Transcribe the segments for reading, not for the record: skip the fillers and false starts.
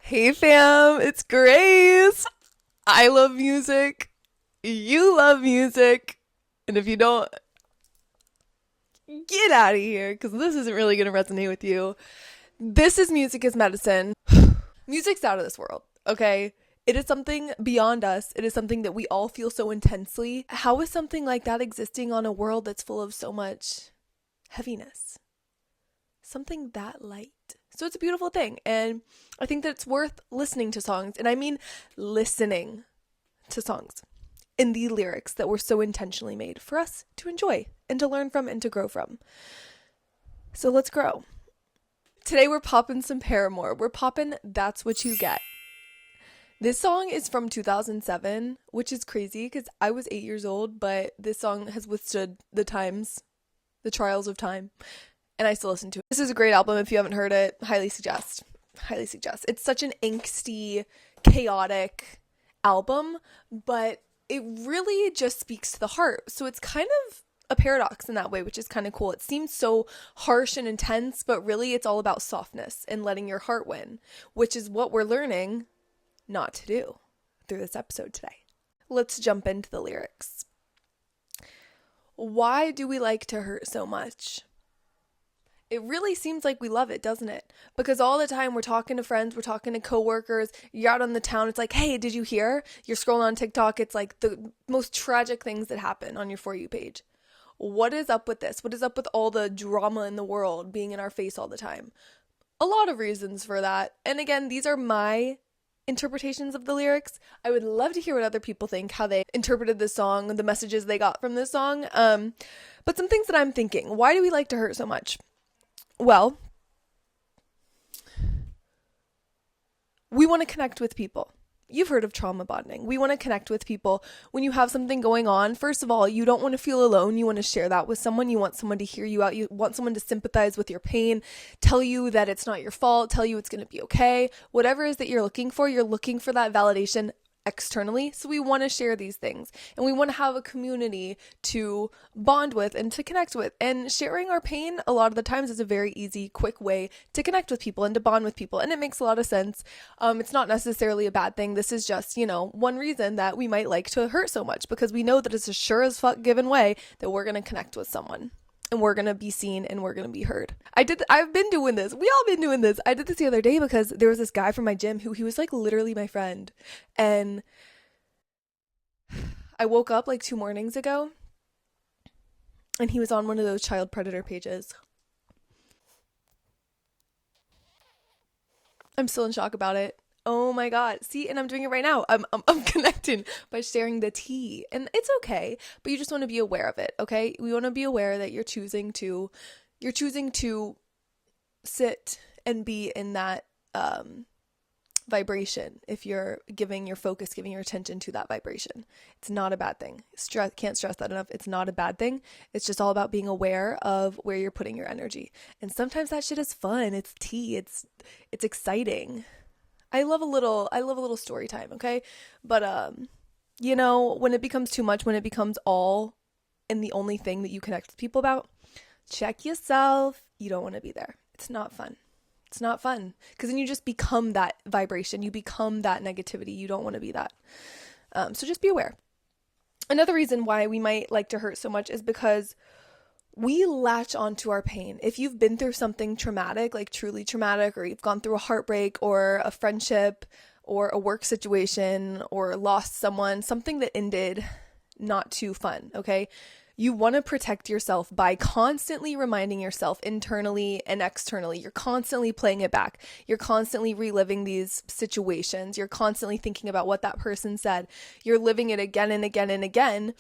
Hey fam, it's Grace. I love music. You love music. And if you don't, get out of here because this isn't really going to resonate with you. This is Music is Medicine. Music's out of this world, okay? It is something beyond us. It is something that we all feel so intensely. How is something like that existing on a world that's full of so much heaviness? Something that light. So it's a beautiful thing. And I think that it's worth listening to songs. And I mean listening to songs in the lyrics that were so intentionally made for us to enjoy and to learn from and to grow from. So let's grow. Today we're popping some Paramore. We're popping That's What You Get. This song is from 2007, which is crazy because I was 8 years old, but this song has withstood the trials of time. And I still listen to it. This is a great album. If you haven't heard it, highly suggest. Highly suggest. It's such an angsty, chaotic album, but it really just speaks to the heart. So it's kind of a paradox in that way, which is kind of cool. It seems so harsh and intense, but really it's all about softness and letting your heart win, which is what we're learning not to do through this episode today. Let's jump into the lyrics. Why do we like to hurt so much? It really seems like we love it, doesn't it? Because all the time we're talking to friends, we're talking to coworkers, you're out on the town, it's like, hey, did you hear? You're scrolling on TikTok, it's like the most tragic things that happen on your For You page. What is up with this? What is up with all the drama in the world being in our face all the time? A lot of reasons for that. And again, these are my interpretations of the lyrics. I would love to hear what other people think, how they interpreted this song, the messages they got from this song. But some things that I'm thinking. Why do we like to hurt so much? Well, we want to connect with people. You've heard of trauma bonding. We want to connect with people. When you have something going on, first of all, you don't want to feel alone. You want to share that with someone. You want someone to hear you out. You want someone to sympathize with your pain, tell you that it's not your fault, tell you it's going to be okay. Whatever it is that you're looking for that validation externally. So we want to share these things and we want to have a community to bond with and to connect with, and sharing our pain a lot of the times is a very easy, quick way to connect with people and to bond with people, and it makes a lot of sense. It's not necessarily a bad thing. This is just, one reason that we might like to hurt so much, because we know that it's a sure as fuck given way that we're going to connect with someone. And we're going to be seen and we're going to be heard. I've been doing this. We all been doing this. I did this the other day because there was this guy from my gym who he was like literally my friend. And I woke up like 2 mornings ago and he was on one of those child predator pages. I'm still in shock about it. Oh my God. See, and I'm doing it right now. I'm connecting by sharing the tea, and it's okay, but you just want to be aware of it. Okay. We want to be aware that you're choosing to sit and be in that, vibration. If you're giving your focus, giving your attention to that vibration, it's not a bad thing. Can't stress that enough. It's not a bad thing. It's just all about being aware of where you're putting your energy. And sometimes that shit is fun. It's tea. It's exciting. I love a little story time, okay? But, when it becomes too much, when it becomes all and the only thing that you connect with people about, check yourself. You don't want to be there. It's not fun. It's not fun because then you just become that vibration. You become that negativity. You don't want to be that. So just be aware. Another reason why we might like to hurt so much is because we latch onto our pain. If you've been through something traumatic, like truly traumatic, or you've gone through a heartbreak or a friendship or a work situation or lost someone, something that ended not too fun, okay? You want to protect yourself by constantly reminding yourself internally and externally. You're constantly playing it back. You're constantly reliving these situations. You're constantly thinking about what that person said. You're living it again and again and again,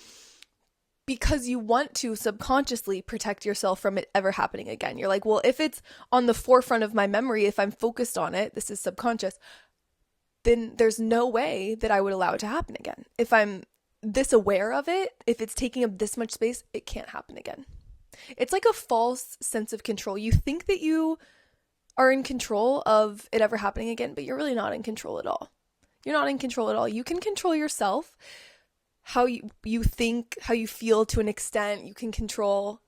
because you want to subconsciously protect yourself from it ever happening again. You're like, well, if it's on the forefront of my memory, if I'm focused on it, this is subconscious, then there's no way that I would allow it to happen again. If I'm this aware of it, if it's taking up this much space, it can't happen again. It's like a false sense of control. You think that you are in control of it ever happening again, but you're really not in control at all. You're not in control at all. You can control yourself, how you think, how you feel to an extent. You can control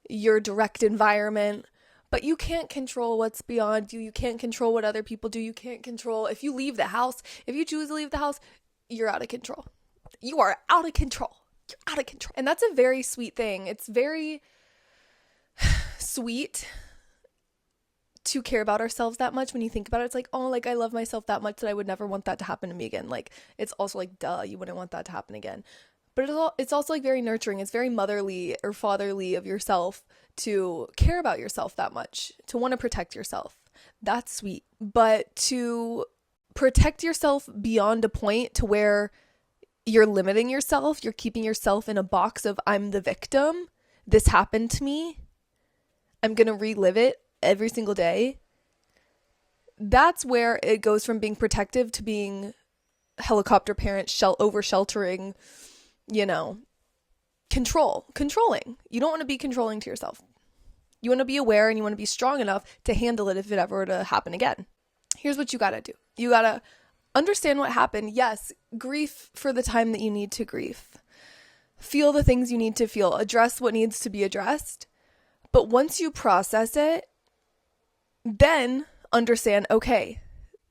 your direct environment, But you can't control what's beyond you. You can't control what other people do. You can't control if you leave the house. If you choose to leave the house, you're out of control. You are out of control. You're out of control. And that's a very sweet thing. It's very sweet to care about ourselves that much. When you think about it, it's like, oh, like I love myself that much that I would never want that to happen to me again. Like, it's also like, duh, you wouldn't want that to happen again. But it's also like very nurturing. It's very motherly or fatherly of yourself to care about yourself that much, to want to protect yourself. That's sweet. But to protect yourself beyond a point to where you're limiting yourself, you're keeping yourself in a box of I'm the victim, this happened to me, I'm going to relive it every single day. That's where it goes from being protective to being helicopter parent, over sheltering, controlling. You don't want to be controlling to yourself. You want to be aware and you want to be strong enough to handle it if it ever were to happen again. Here's what you got to do. You got to understand what happened. Yes, grief for the time that you need to grieve. Feel the things you need to feel. Address what needs to be addressed. But once you process it, then understand, okay,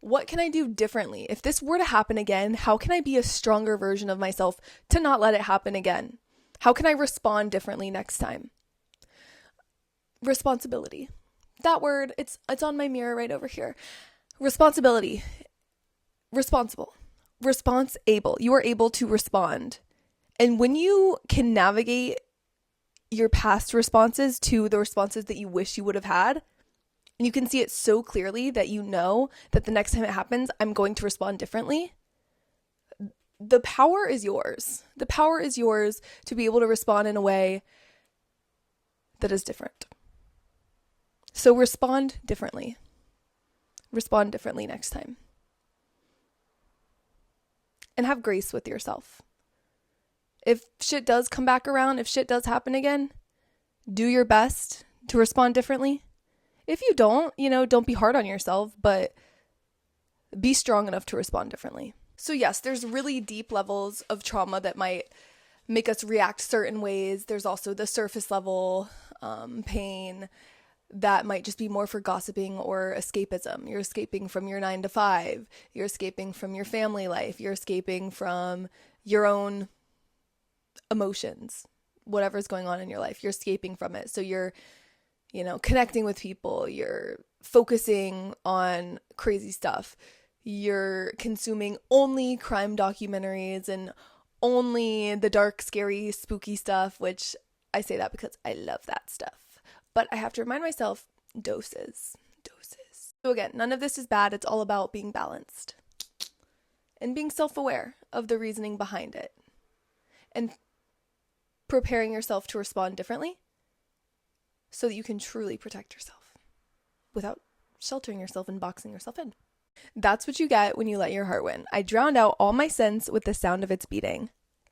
what can I do differently? If this were to happen again, how can I be a stronger version of myself to not let it happen again? How can I respond differently next time? Responsibility. That word, it's on my mirror right over here. Responsibility. Responsible. Response able. You are able to respond. And when you can navigate your past responses to the responses that you wish you would have had, and you can see it so clearly that you know that the next time it happens, I'm going to respond differently. The power is yours. The power is yours to be able to respond in a way that is different. So respond differently. Respond differently next time. And have grace with yourself. If shit does come back around, if shit does happen again, do your best to respond differently. If you don't, don't be hard on yourself, but be strong enough to respond differently. So yes, there's really deep levels of trauma that might make us react certain ways. There's also the surface level pain that might just be more for gossiping or escapism. You're escaping from your 9 to 5. You're escaping from your family life. You're escaping from your own emotions, whatever's going on in your life. You're escaping from it. So you're connecting with people, you're focusing on crazy stuff, you're consuming only crime documentaries and only the dark, scary, spooky stuff, which I say that because I love that stuff. But I have to remind myself, doses. So again, none of this is bad. It's all about being balanced and being self-aware of the reasoning behind it and preparing yourself to respond differently, so that you can truly protect yourself without sheltering yourself and boxing yourself in. That's what you get when you let your heart win. I drowned out all my sense with the sound of its beating.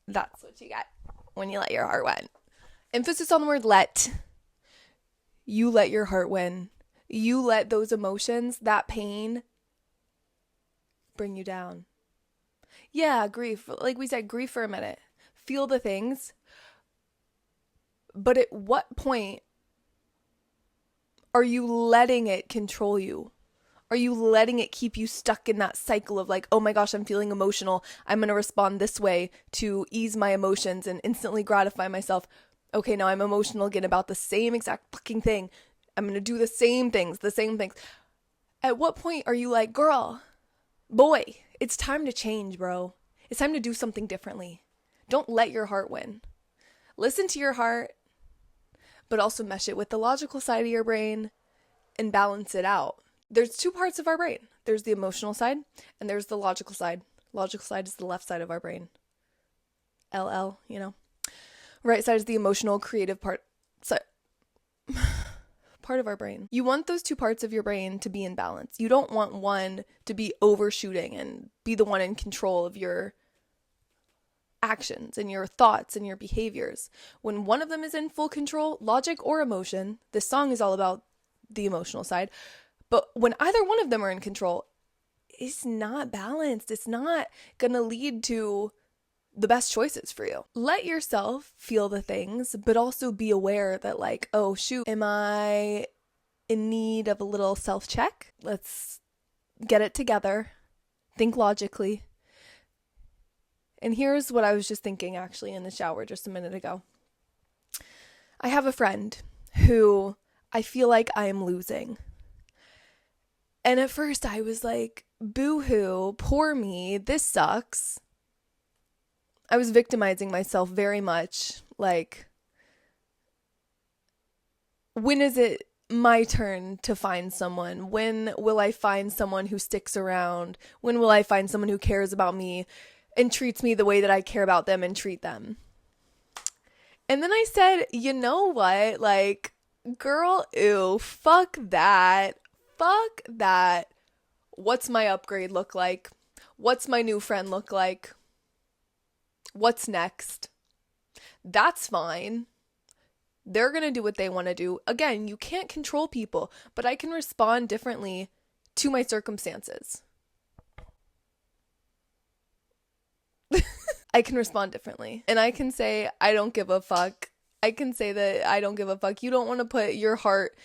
That's what you get when you let your heart win. Emphasis on the word let. You let your heart win. You let those emotions, that pain, bring you down. Yeah, grief. Like we said, grief for a minute. Feel the things. But at what point are you letting it control you? Are you letting it keep you stuck in that cycle of like, oh my gosh, I'm feeling emotional. I'm going to respond this way to ease my emotions and instantly gratify myself. Okay, now I'm emotional again about the same exact fucking thing. I'm going to do the same things. At what point are you like, girl, boy, it's time to change, bro. It's time to do something differently. Don't let your heart win. Listen to your heart, but also mesh it with the logical side of your brain and balance it out. There's two parts of our brain. There's the emotional side and there's the logical side. Logical side is the left side of our brain. LL, Right side is the emotional, creative part of our brain. You want those two parts of your brain to be in balance. You don't want one to be overshooting and be the one in control of your actions and your thoughts and your behaviors. When one of them is in full control, logic or emotion, this song is all about the emotional side, but when either one of them are in control, it's not balanced. It's not gonna lead to the best choices for you. Let yourself feel the things, but also be aware that like, oh shoot, am I in need of a little self-check. Let's get it together. Think logically. And here's what I was just thinking actually in the shower just a minute ago. I have a friend who I feel like I am losing. And at first I was like, boo-hoo, poor me, this sucks. I was victimizing myself very much. Like, when is it my turn to find someone? When will I find someone who sticks around? When will I find someone who cares about me and treats me the way that I care about them and treat them? And then I said, you know what? Like, girl, ew, fuck that. Fuck that. What's my upgrade look like? What's my new friend look like? What's next? That's fine. They're going to do what they want to do. Again, you can't control people, but I can respond differently to my circumstances. I can respond differently. And I can say, I don't give a fuck. I can say that I don't give a fuck. You don't want to put your heart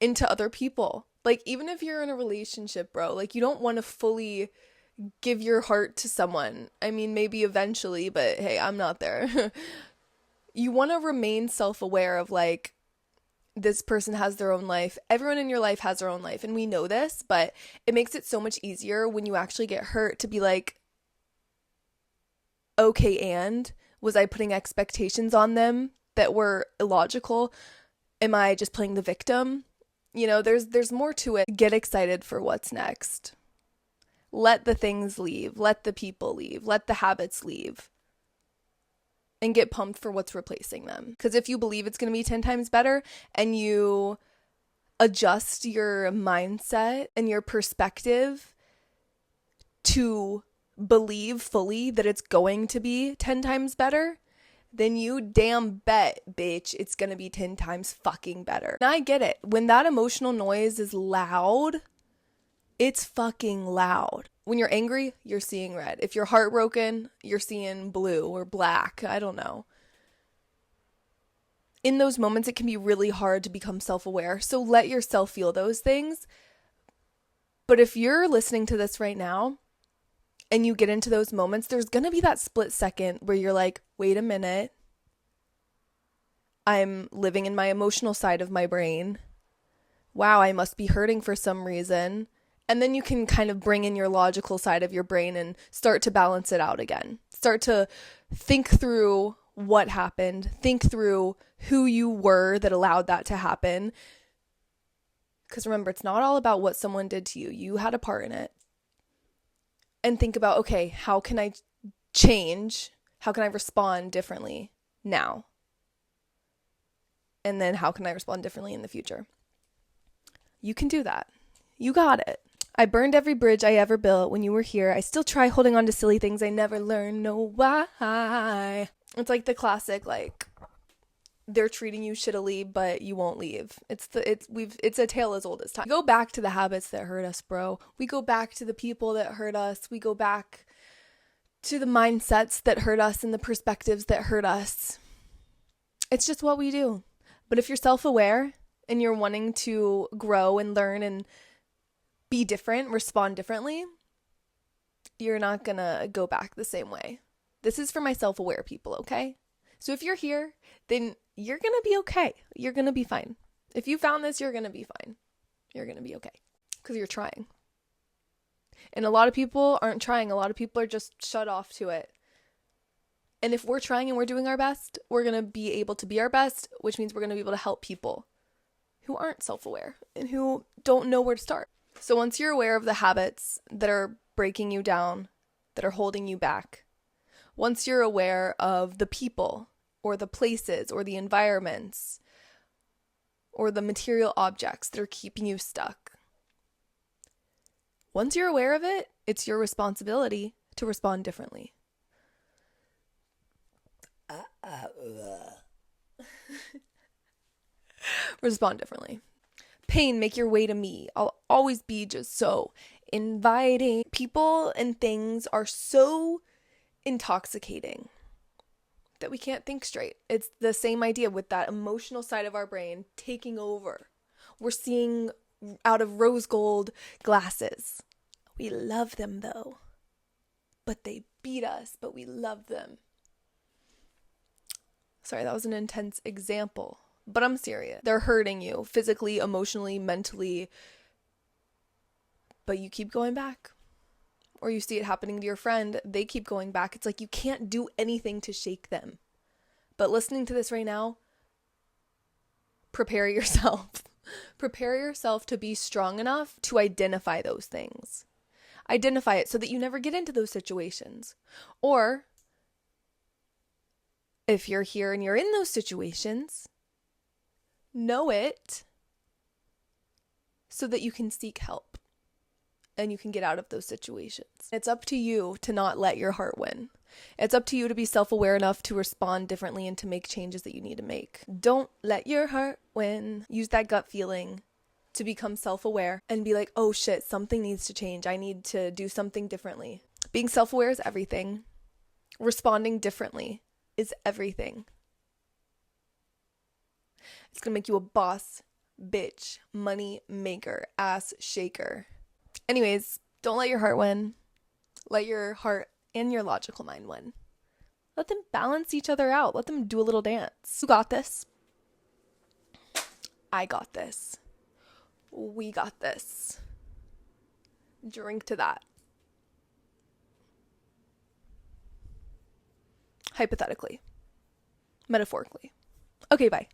into other people. Like, even if you're in a relationship, bro, like, you don't want to fully give your heart to someone. I mean, maybe eventually, but hey, I'm not there. You want to remain self-aware of, like, this person has their own life. Everyone in your life has their own life, and we know this, but it makes it so much easier when you actually get hurt to be like, okay, and was I putting expectations on them that were illogical? Am I just playing the victim? You know, there's more to it. Get excited for what's next. Let the things leave. Let the people leave. Let the habits leave. And get pumped for what's replacing them. Because if you believe it's going to be 10 times better and you adjust your mindset and your perspective to believe fully that it's going to be 10 times better, then you damn bet, bitch, it's going to be 10 times fucking better. And I get it. When that emotional noise is loud, it's fucking loud. When you're angry, you're seeing red. If you're heartbroken, you're seeing blue or black. I don't know. In those moments, it can be really hard to become self-aware. So let yourself feel those things. But if you're listening to this right now and you get into those moments, there's going to be that split second where you're like, wait a minute. I'm living in my emotional side of my brain. Wow, I must be hurting for some reason. And then you can kind of bring in your logical side of your brain and start to balance it out again. Start to think through what happened. Think through who you were that allowed that to happen. Because remember, it's not all about what someone did to you. You had a part in it. And think about, okay, how can I change? How can I respond differently now? And then how can I respond differently in the future? You can do that. You got it. I burned every bridge I ever built when you were here. I still try holding on to silly things I never learned. No why. It's like the classic, like, they're treating you shittily, but you won't leave. It's a tale as old as time. We go back to the habits that hurt us, bro. We go back to the people that hurt us. We go back to the mindsets that hurt us and the perspectives that hurt us. It's just what we do. But if you're self-aware and you're wanting to grow and learn and be different, respond differently, you're not gonna go back the same way. This is for my self-aware people, okay? So if you're here, then you're gonna be okay. You're gonna be fine. If you found this, you're gonna be fine. You're gonna be okay. Because you're trying. And a lot of people aren't trying. A lot of people are just shut off to it. And if we're trying and we're doing our best, we're gonna be able to be our best, which means we're gonna be able to help people who aren't self-aware and who don't know where to start. So once you're aware of the habits that are breaking you down, that are holding you back, once you're aware of the people or the places or the environments or the material objects that are keeping you stuck, once you're aware of it, it's your responsibility to respond differently. Respond differently. Pain, make your way to me. I'll always be just so inviting. People and things are so intoxicating that we can't think straight. It's the same idea with that emotional side of our brain taking over. We're seeing out of rose gold glasses. We love them though. But they beat us, but we love them. Sorry, that was an intense example, but I'm serious. They're hurting you physically, emotionally, mentally, but you keep going back. Or you see it happening to your friend, they keep going back. It's like you can't do anything to shake them. But listening to this right now, prepare yourself. Prepare yourself to be strong enough to identify those things. Identify it so that you never get into those situations. Or if you're here and you're in those situations, know it so that you can seek help and you can get out of those situations. It's up to you to not let your heart win. It's up to you to be self-aware enough to respond differently and to make changes that you need to make. Don't let your heart win. Use that gut feeling to become self-aware and be like, oh shit, something needs to change. I need to do something differently. Being self-aware is everything. Responding differently is everything. It's gonna make you a boss, bitch, money maker, ass shaker. Anyways, don't let your heart win. Let your heart and your logical mind win. Let them balance each other out. Let them do a little dance. You got this. I got this. We got this. Drink to that. Hypothetically. Metaphorically. Okay, bye.